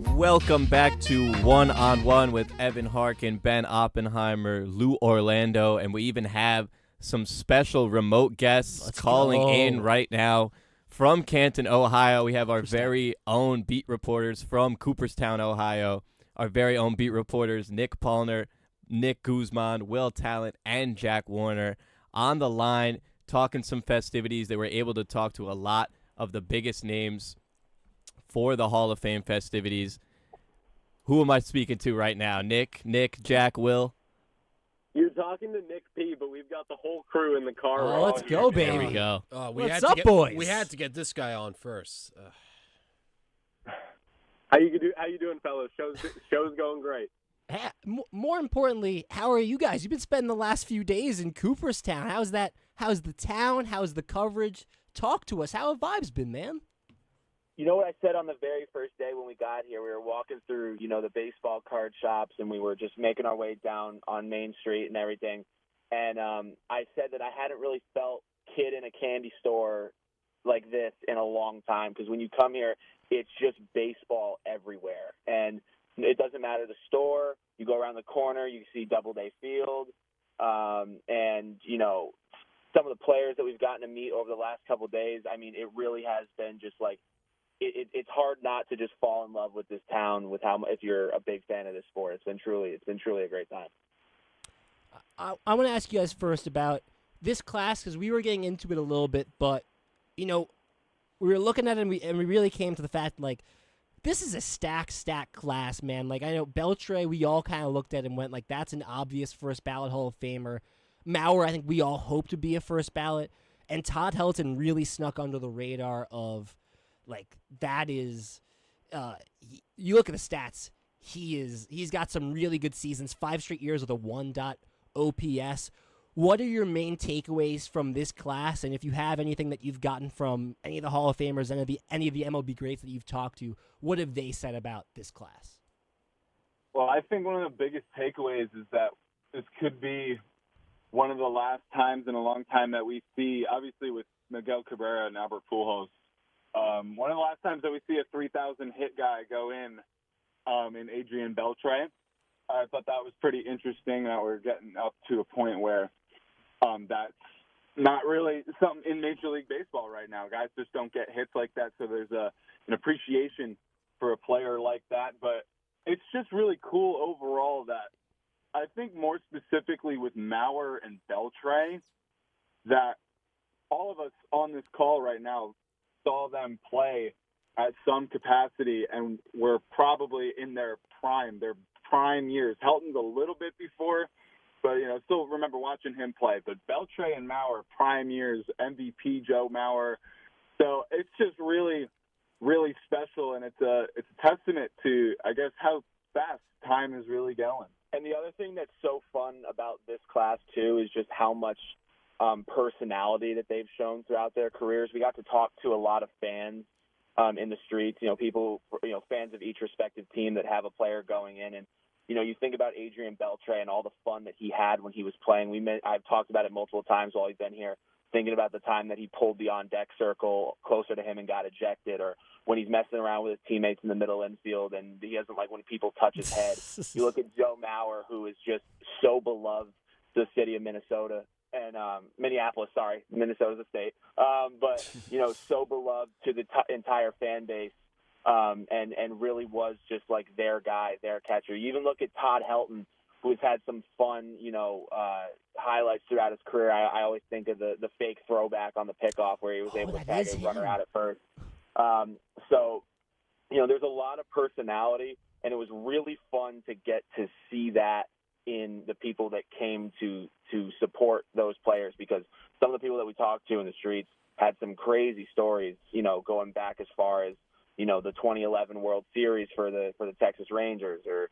Welcome back to One on One with Evan Harkin, Ben Oppenheimer, Lou Orlando, and we even have some special remote guests calling in right now from Canton, Ohio. We have our very own beat reporters from Cooperstown, Ohio. Our very own beat reporters, Nick Paulner, Nick Guzman, Will Tallant, and Jack Warner on the line talking some festivities. They were able to talk to a lot of the biggest names for the Hall of Fame festivities. Who am I speaking to right now? Nick, Jack, Will? You're talking to Nick P, but we've got the whole crew in the car. Oh, let's go, baby. There we go. What's up, boys? We had to get this guy on first. How you doing, fellas? Show's going great. More importantly, how are you guys? You've been spending the last few days in Cooperstown. How's that? How's the town? How's the coverage? Talk to us. How have vibes been, man? You know what I said on the very first day when we got here? We were walking through, the baseball card shops, and we were just making our way down on Main Street and everything. And I said that I hadn't really felt kid in a candy store like this in a long time, because when you come here, it's just baseball everywhere. And it doesn't matter the store. You go around the corner, you see Doubleday Field. And, some of the players that we've gotten to meet over the last couple of days, I mean, it really has been just like, it's hard not to just fall in love with this town if you're a big fan of this sport. It's been truly a great time. I want to ask you guys first about this class, because we were getting into it a little bit, but we were looking at it and we really came to the fact, like, this is a stack class, man. Like, I know Beltre, we all kind of looked at and went, like, that's an obvious first ballot Hall of Famer. Maurer, I think we all hope to be a first ballot, and Todd Helton really snuck under the radar of, like, that is, you look at the stats, he's got some really good seasons, 5 straight years with a 1.0 OPS. What are your main takeaways from this class? And if you have anything that you've gotten from any of the Hall of Famers, any of the MLB greats that you've talked to, what have they said about this class? Well, I think one of the biggest takeaways is that this could be one of the last times in a long time that we see, obviously with Miguel Cabrera and Albert Pujols, one of the last times that we see a 3,000 hit guy go in Adrian Beltre. I thought that was pretty interesting that we're getting up to a point where that's not really something in Major League Baseball right now. Guys just don't get hits like that, so there's an appreciation for a player like that. But it's just really cool overall that I think more specifically with Maurer and Beltre, that all of us on this call right now saw them play at some capacity and were probably in their prime years. Helton's a little bit before, but, still remember watching him play. But Beltre and Maurer, prime years, MVP Joe Maurer. So it's just really, really special, and it's a testament to, I guess, how fast time is really going. And the other thing that's so fun about this class, too, is just how much personality that they've shown throughout their careers. We got to talk to a lot of fans in the streets, people, fans of each respective team that have a player going in. And, you think about Adrian Beltre and all the fun that he had when he was playing. I've talked about it multiple times while he's been here, thinking about the time that he pulled the on-deck circle closer to him and got ejected, or when he's messing around with his teammates in the middle infield and he doesn't like when people touch his head. You look at Joe Maurer, who is just so beloved to the city of Minnesota. And Minneapolis, sorry, Minnesota's a state. But, so beloved to the entire fan base, and really was just like their guy, their catcher. You even look at Todd Helton, who's had some fun, highlights throughout his career. I always think of the fake throwback on the pickoff where he was able to tag a runner out at first. So, there's a lot of personality, and it was really fun to get to see that in the people that came to support those players, because some of the people that we talked to in the streets had some crazy stories, going back as far as, the 2011 World Series for the Texas Rangers, or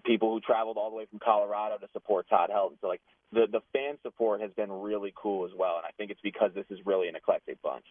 people who traveled all the way from Colorado to support Todd Helton. So, like, the fan support has been really cool as well, and I think it's because this is really an eclectic bunch.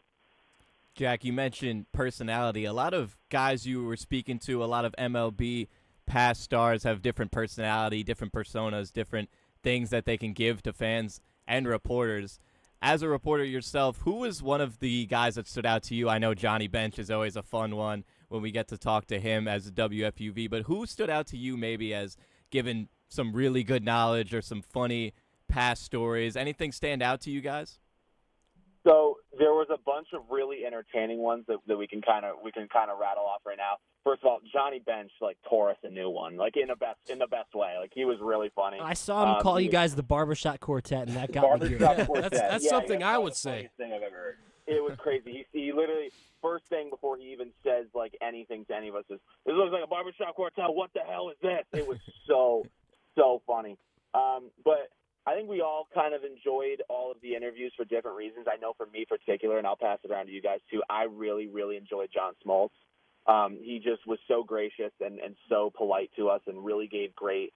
Jack, you mentioned personality. A lot of guys you were speaking to, a lot of MLB past stars have different personality, different personas, different things that they can give to fans and reporters. As a reporter yourself, who was one of the guys that stood out to you? I know Johnny Bench is always a fun one. when we get to talk to him as a WFUV. But who stood out to you maybe as giving some really good knowledge or some funny past stories? Anything stand out to you guys? So there was a bunch of really entertaining ones that we can kind of rattle off right now. First of all, Johnny Bench tore us a new one, in the best way. He was really funny. I saw him call you guys the Barbershop Quartet, and that got me here. That's something I would say. Thing I've ever heard. It was crazy. He literally, first thing before he even says anything to any of us is, "This looks like a Barbershop Quartet. What the hell is this?" It was so funny. But I think we all kind of enjoyed all of the interviews for different reasons. I know for me in particular, and I'll pass it around to you guys too, I really, really enjoyed John Smoltz. He just was so gracious and so polite to us and really gave great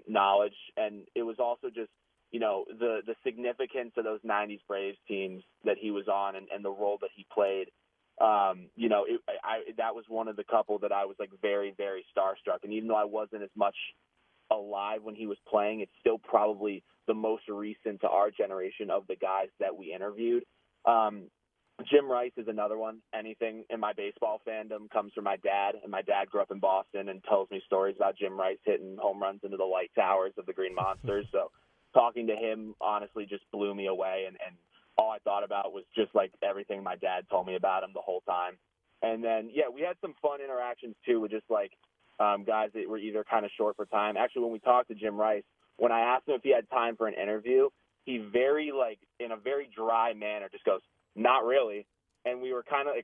knowledge. And it was also just, the significance of those 90s Braves teams that he was on and the role that he played. That was one of the couple that I was very, very starstruck. And even though I wasn't as much alive when he was playing, it's still probably the most recent to our generation of the guys that we interviewed. Jim Rice is another one. Anything in my baseball fandom comes from my dad, and my dad grew up in Boston and tells me stories about Jim Rice hitting home runs into the light towers of the Green Monsters. So talking to him honestly just blew me away, and all I thought about was just everything my dad told me about him the whole time. And then, we had some fun interactions too with just guys that were either kind of short for time. Actually, when we talked to Jim Rice, when I asked him if he had time for an interview, he very in a very dry manner just goes, "Not really." And we were kind of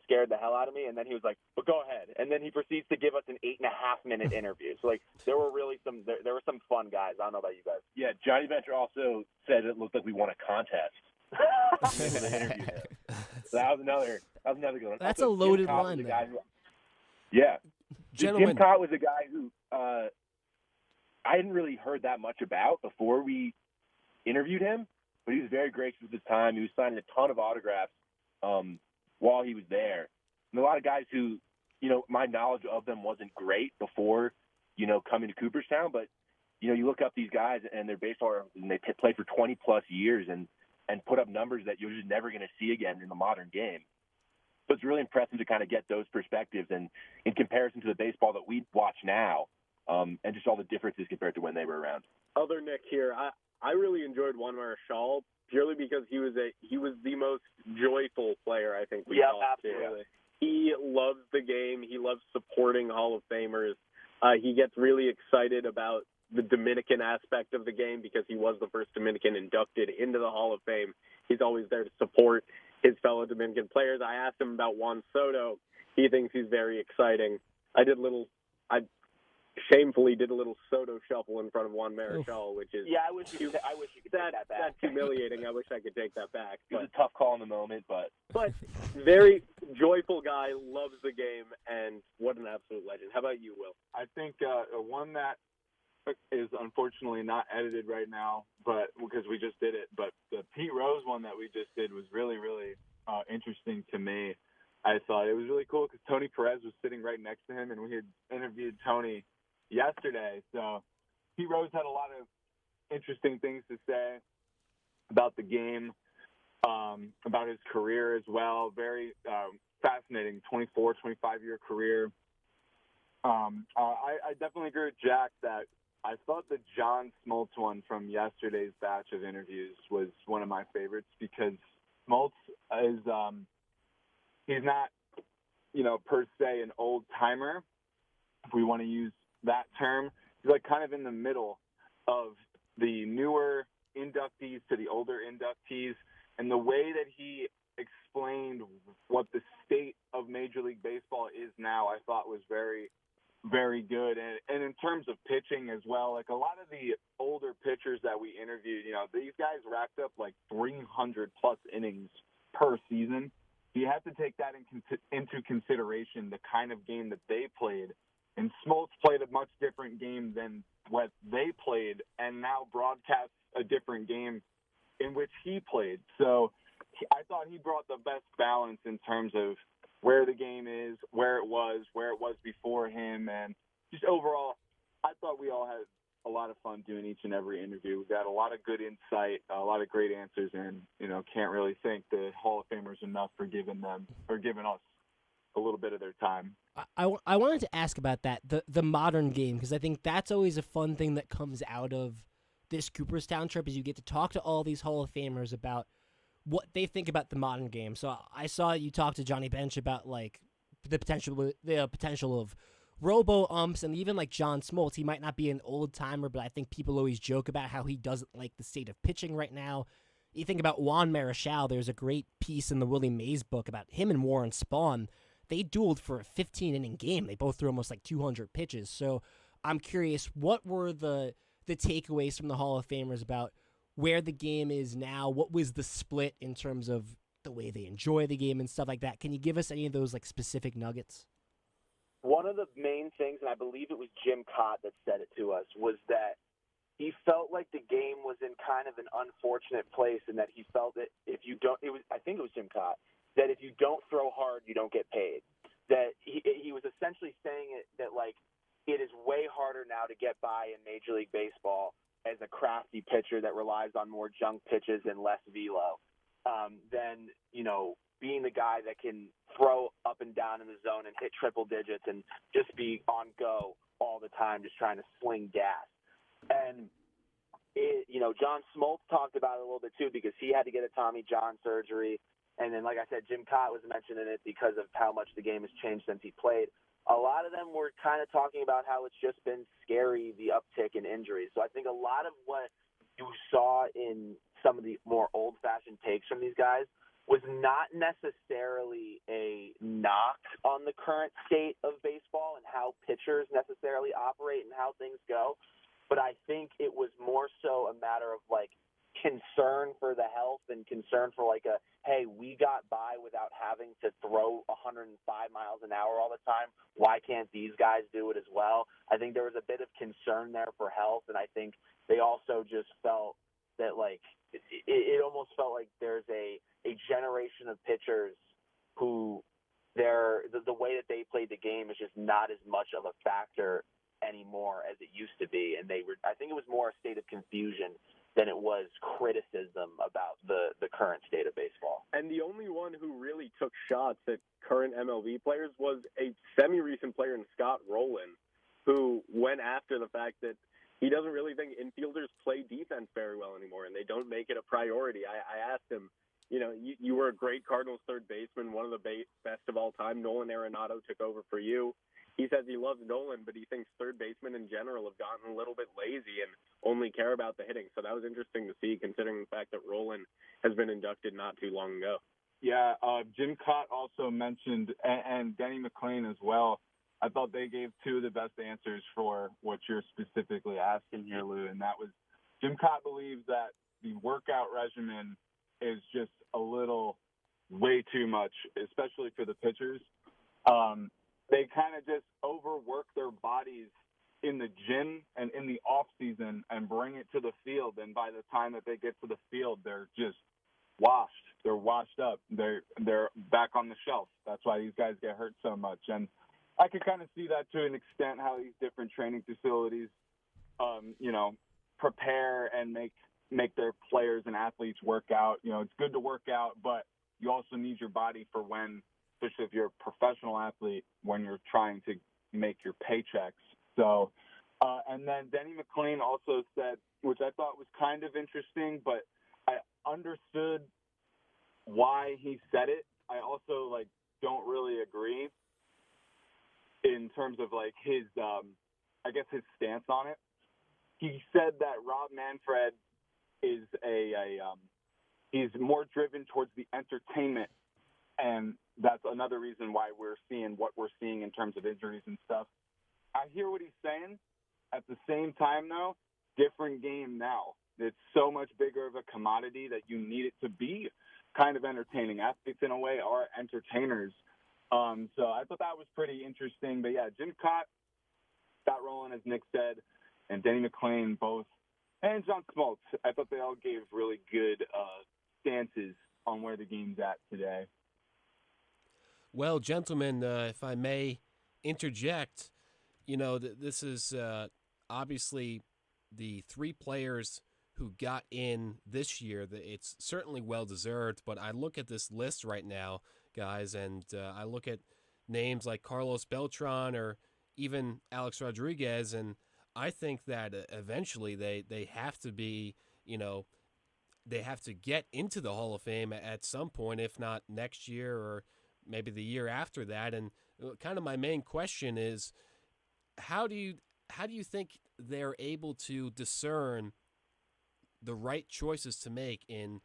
scared the hell out of me. And then he was like, "But go ahead." And then he proceeds to give us an 8.5-minute interview. So there were really there were some fun guys. I don't know about you guys. Yeah, Johnny Bench also said it looked like we won a contest. So that was another good one. That's also, a loaded Jim Cott line. Yeah. Gentlemen. Jim Cott was a guy who I hadn't really heard that much about before we interviewed him, but he was very gracious with his time. He was signing a ton of autographs while he was there. And a lot of guys who, my knowledge of them wasn't great before, coming to Cooperstown, but, you look up these guys and their baseball, and they played for 20-plus years and put up numbers that you're just never going to see again in the modern game. So it's really impressive to kind of get those perspectives and in comparison to the baseball that we watch now, and just all the differences compared to when they were around. Other Nick here, I really enjoyed Juan Marichal purely because he was the most joyful player I think we saw. Absolutely. He loves the game. He loves supporting Hall of Famers. He gets really excited about the Dominican aspect of the game because he was the first Dominican inducted into the Hall of Fame. He's always there to support his fellow Dominican players. I asked him about Juan Soto. He thinks he's very exciting. I shamefully did a little Soto shuffle in front of Juan Marichal, which is I wish you could take that back. That's humiliating. I wish I could take that back. It was a tough call in the moment, but very joyful guy, loves the game, and what an absolute legend. How about you, Will? I think one that is unfortunately not edited right now, but because we just did it. But the Pete Rose one that we just did was really, really interesting to me. I thought it was really cool because Tony Perez was sitting right next to him, and we had interviewed Tony yesterday. So Pete Rose had a lot of interesting things to say about the game, about his career as well. Very fascinating 24, 25-year career. I definitely agree with Jack that I thought the John Smoltz one from yesterday's batch of interviews was one of my favorites because Smoltz is he's not, per se an old timer, if we want to use that term. He's kind of in the middle of the newer inductees to the older inductees, and the way that he explained what the state of Major League Baseball is now, I thought was very, very good. And in terms of pitching as well, a lot of the older pitchers that we interviewed, these guys racked up 300 plus innings per season. You have to take that into consideration, the kind of game that they played. And Smoltz played a much different game than what they played and now broadcasts a different game in which he played. So I thought he brought the best balance in terms of where the game is, where it was before him, and just overall, I thought we all had a lot of fun doing each and every interview. We got a lot of good insight, a lot of great answers, and can't really thank the Hall of Famers enough for giving us a little bit of their time. I wanted to ask about that, the modern game, because I think that's always a fun thing that comes out of this Cooperstown trip is you get to talk to all these Hall of Famers about what they think about the modern game. So I saw you talk to Johnny Bench about like the potential of robo umps, and even like John Smoltz. He might not be an old timer, but I think people always joke about how he doesn't like the state of pitching right now. You think about Juan Marichal. There's a great piece in the Willie Mays book about him and Warren Spahn. They dueled for a 15-inning game. They both threw almost like 200 pitches. So I'm curious, what were the takeaways from the Hall of Famers about where the game is now? What was the split in terms of the way they enjoy the game and stuff like that? Can you give us any of those like specific nuggets? One of the main things, and I believe it was Jim Cott that said it to us, was that he felt like the game was in kind of an unfortunate place, and that he felt that if you don't, I think it was Jim Cott, that if you don't throw hard, you don't get paid. That he was essentially saying that like it is way harder now to get by in Major League Baseball as a crafty pitcher that relies on more junk pitches and less velo than, being the guy that can throw up and down in the zone and hit triple digits and just be on go all the time, just trying to sling gas. And, John Smoltz talked about it a little bit too, because he had to get a Tommy John surgery. And then, like I said, Jim Cott was mentioning it because of how much the game has changed since he played. A lot of them were kind of talking about how it's just been scary, the uptick in injuries. So I think a lot of what you saw in some of the more old-fashioned takes from these guys was not necessarily a knock on the current state of baseball and how pitchers necessarily operate and how things go. But I think it was more so a matter of, like, concern for the health and concern for, like, hey, we got by without having to throw 105 miles an hour all the time. Why can't these guys do it as well? I think there was a bit of concern there for health, and I think they also just felt that, like, it almost felt like there's a generation of pitchers who the way that they played the game is just not as much of a factor anymore as it used to be. And I think it was more a state of confusion than it was criticism about the current state of baseball. And the only one who really took shots at current MLB players was a semi-recent player in Scott Rowland, who went after the fact that he doesn't really think infielders play defense very well anymore, and they don't make it a priority. I asked him, you were a great Cardinals third baseman, one of the best of all time. Nolan Arenado took over for you. He says he loves Nolan, but he thinks third basemen in general have gotten a little bit lazy and only care about the hitting. So that was interesting to see, considering the fact that Rowland has been inducted not too long ago. Yeah, Jim Cott also mentioned, and Denny McClain as well. I thought they gave two of the best answers for what you're specifically asking here, Lou, and that was Jim Cott believes that the workout regimen is just a little way too much, especially for the pitchers. They kind of just overwork their bodies in the gym and in the off season and bring it to the field. And by the time that they get to the field, they're just washed. They're washed up. They're back on the shelf. That's why these guys get hurt so much. And I could kind of see that to an extent, how these different training facilities, prepare and make their players and athletes work out. It's good to work out, but you also need your body for when, especially if you're a professional athlete, when you're trying to make your paychecks. So, and then Denny McClain also said, which I thought was kind of interesting, but I understood why he said it. I also don't really agree in terms of his, his stance on it. He said that Rob Manfred is he's more driven towards the entertainment, and that's another reason why we're seeing what we're seeing in terms of injuries and stuff. I hear what he's saying. At the same time, though, different game now. It's so much bigger of a commodity that you need it to be kind of entertaining. Athletes, in a way, are entertainers. So I thought that was pretty interesting. But, yeah, Jim Cott, Scott Rowland, as Nick said, and Denny McClain both, and John Smoltz, I thought they all gave really good stances on where the game's at today. Well, gentlemen, if I may interject, this is obviously the three players who got in this year. It's certainly well-deserved, but I look at this list right now, guys, and I look at names like Carlos Beltran or even Alex Rodriguez, and I think that eventually they have to be, they have to get into the Hall of Fame at some point, if not next year or maybe the year after that. And kind of my main question is, how do you think they're able to discern the right choices to make in,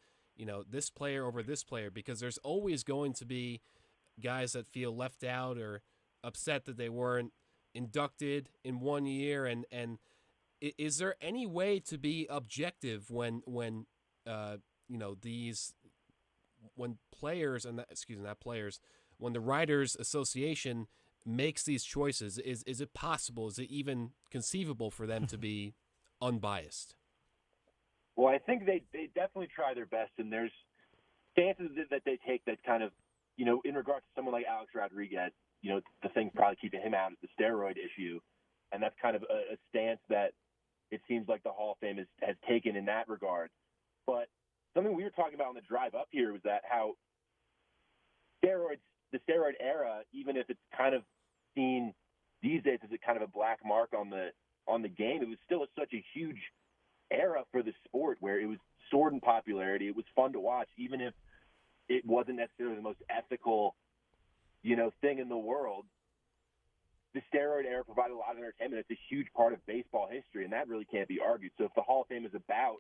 this player over this player? Because there's always going to be guys that feel left out or upset that they weren't inducted in one year. And is there any way to be objective when players, and not players, when the Writers Association makes these choices? Is it possible? Is it even conceivable for them to be unbiased? Well, I think they definitely try their best, and there's stances that they take that kind of, in regards to someone like Alex Rodriguez, the thing probably keeping him out is the steroid issue, and that's kind of a stance that it seems like the Hall of Fame has taken in that regard. But something we were talking about on the drive up here was that how the steroid era, even if it's kind of seen these days as a kind of a black mark on the game, it was still such a huge era for the sport where it was soared in popularity. It was fun to watch, even if it wasn't necessarily the most ethical, thing in the world. The steroid era provided a lot of entertainment. It's a huge part of baseball history, and that really can't be argued. So if the Hall of Fame is about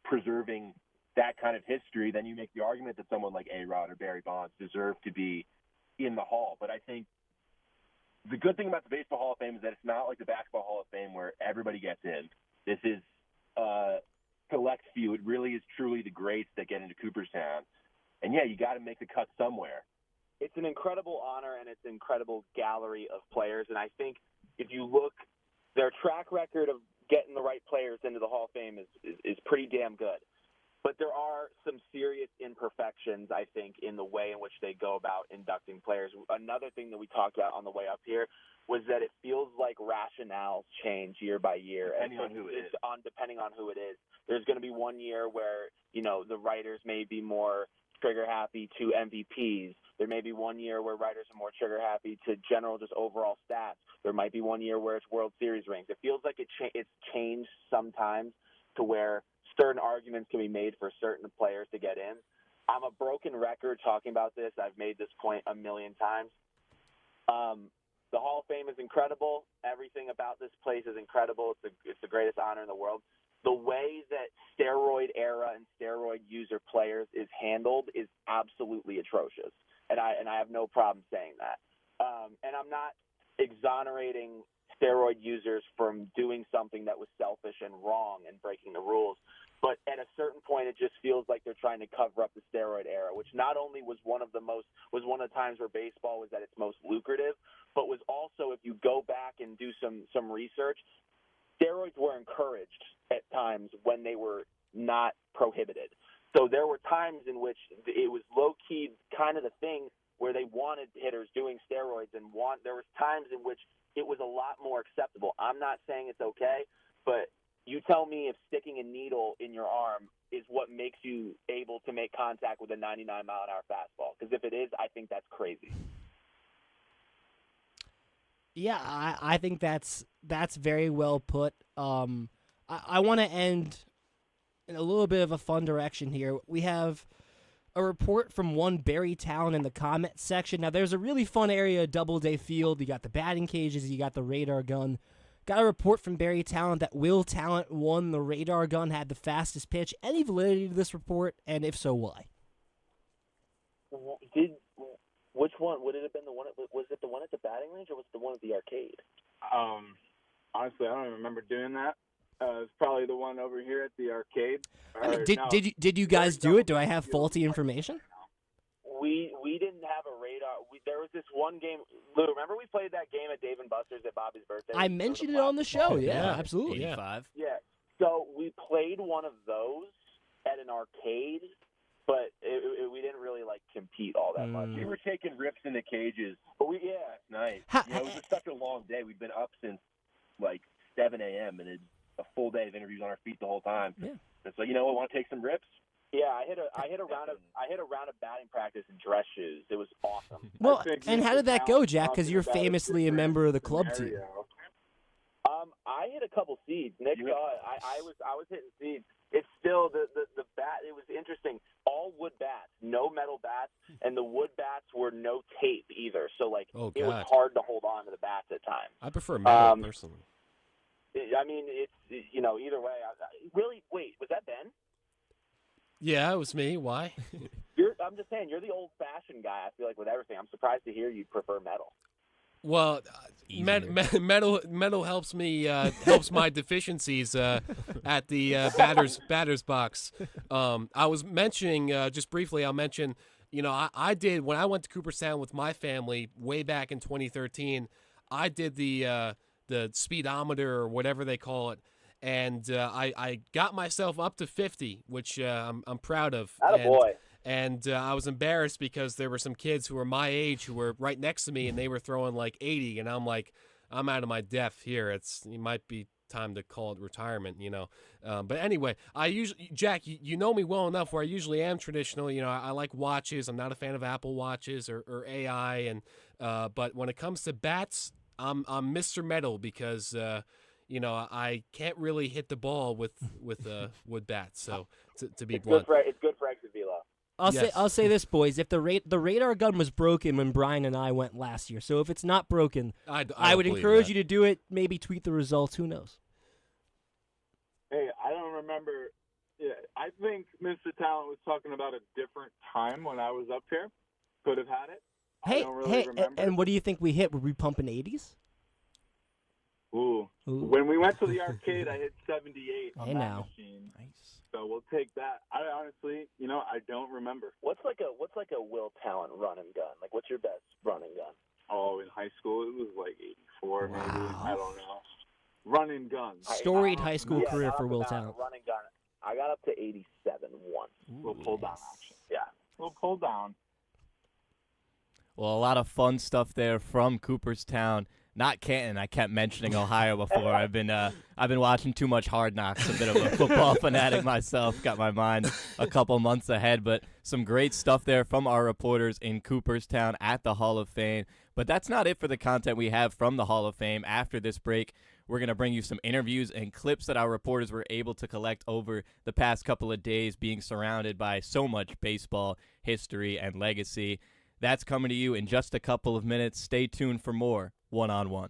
preserving that kind of history, then you make the argument that someone like A-Rod or Barry Bonds deserve to be in the Hall. But I think the good thing about the Baseball Hall of Fame is that it's not like the Basketball Hall of Fame where everybody gets in. This is a select few. It really is truly the greats that get into Cooperstown. And, yeah, you got to make the cut somewhere. It's an incredible honor, and it's an incredible gallery of players. And I think if you look, their track record of getting the right players into the Hall of Fame is pretty damn good. But there are some serious imperfections, I think, in the way in which they go about inducting players. Another thing that we talked about on the way up here was that it feels like rationales change year by year. Depending on who it is. Depending on who it is. There's going to be one year where, the writers may be more trigger-happy to MVPs. There may be one year where writers are more trigger-happy to general just overall stats. There might be one year where it's World Series rings. It feels like it's changed sometimes to where certain arguments can be made for certain players to get in. I'm a broken record talking about this. I've made this point a million times. The Hall of Fame is incredible. Everything about this place is incredible. It's the greatest honor in the world. The way that steroid era and steroid user players is handled is absolutely atrocious, and I have no problem saying that. And I'm not exonerating steroid users from doing something that was selfish and wrong and breaking the rules. But at a certain point, it just feels like they're trying to cover up the steroid era, which not only was one of the times where baseball was at its most lucrative, but was also, if you go back and do some research, steroids were encouraged at times when they were not prohibited. So there were times in which it was low-key kind of the thing where they wanted hitters doing steroids, and there was times in which it was a lot more acceptable. I'm not saying it's okay, but you tell me if sticking a needle in your arm is what makes you able to make contact with a 99-mile-an-hour fastball. Because if it is, I think that's crazy. Yeah, I think that's very well put. I want to end in a little bit of a fun direction here. We have a report from one Barry Tallant in the comment section. Now, there's a really fun area, Doubleday Field. You got the batting cages. You got the radar gun. Got a report from Barry Tallant that Will Tallant won the radar gun, had the fastest pitch. Any validity to this report, and if so, why? Which one? Would it have been the one? Was it the one at the batting range, or was it the one at the arcade? Honestly, I don't even remember doing that. It's probably the one over here at the arcade. Did you guys do it? Do I have faulty information? We didn't have a radar. There was this one game. Lou, remember we played that game at Dave & Buster's at Bobby's birthday? I mentioned it on the show. Yeah, absolutely. 85. Yeah. So we played one of those at an arcade, but we didn't really compete all that much. We were taking rips in the cages. But last night. It was just such a long day. We'd been up since 7 a.m. and it's a full day of interviews on our feet the whole time. Yeah. It's like, we want to take some rips. Yeah, I hit a round of batting practice in dress shoes. It was awesome. Well, think and how Mr. did that go, Talent Jack? Because talking you're about a famously a different member of the club team. scenario. I hit a couple seeds. Nick Yeah. saw it. I was hitting seeds. It's still the bat. It was interesting. All wood bats, no metal bats, and the wood bats were no tape either. So like Oh, it was God. hard to hold on to the bats at times. I prefer metal personally. I mean, it's either way. Really, wait, was that Ben? Yeah, it was me. Why? I'm just saying, you're the old-fashioned guy. I feel like with everything. I'm surprised to hear you prefer metal. Well, metal helps me helps my deficiencies at the batter's box. I was mentioning just briefly. I'll mention. I did when I went to Cooperstown with my family way back in 2013. I did the speedometer or whatever they call it, and I got myself up to 50, which I'm proud of. Attaboy. And I was embarrassed because there were some kids who were my age who were right next to me, and they were throwing like 80, and I'm like, I'm out of my depth here. It might be time to call it retirement, But anyway, Jack, you know me well enough where I usually am traditional. I like watches. I'm not a fan of Apple watches or AI, and but when it comes to bats, I'm Mr. Metal because I can't really hit the ball with wood bats. So to be blunt, It's good for exit velo. I'll say this, boys. If the radar gun was broken when Brian and I went last year, so if it's not broken, I would encourage you to do it. Maybe tweet the results. Who knows? Hey, I don't remember. Yeah, I think Mr. Talent was talking about a different time when I was up here. Could have had it. I don't really remember. And what do you think we hit? Were we pumping 80s? Ooh. When we went to the arcade, I hit 78 on that machine. Nice. So we'll take that. I honestly, I don't remember. What's like a Will Talent run and gun? Like, what's your best run and gun? Oh, in high school, it was like 84 maybe. I don't know. Run and gun. Storied high school career for Will Talent. Run and gun. I got up to 87 once. We'll pull down action. Yeah, we'll pull down. Well, a lot of fun stuff there from Cooperstown. Not Canton. I kept mentioning Ohio before. I've been watching too much Hard Knocks. A bit of a football fanatic myself. Got my mind a couple months ahead. But some great stuff there from our reporters in Cooperstown at the Hall of Fame. But that's not it for the content we have from the Hall of Fame. After this break, we're going to bring you some interviews and clips that our reporters were able to collect over the past couple of days, being surrounded by so much baseball history and legacy. That's coming to you in just a couple of minutes. Stay tuned for more One-on-One.